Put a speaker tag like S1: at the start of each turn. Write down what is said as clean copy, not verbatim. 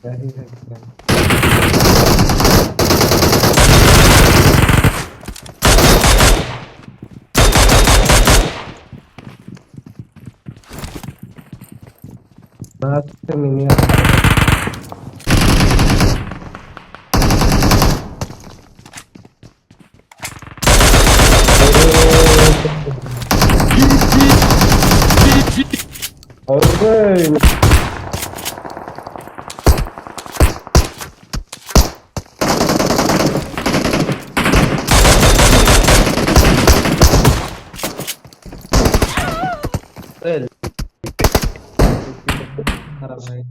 S1: क्या ही है क्या। बात से मिनी अरे अरे, हमारा भाई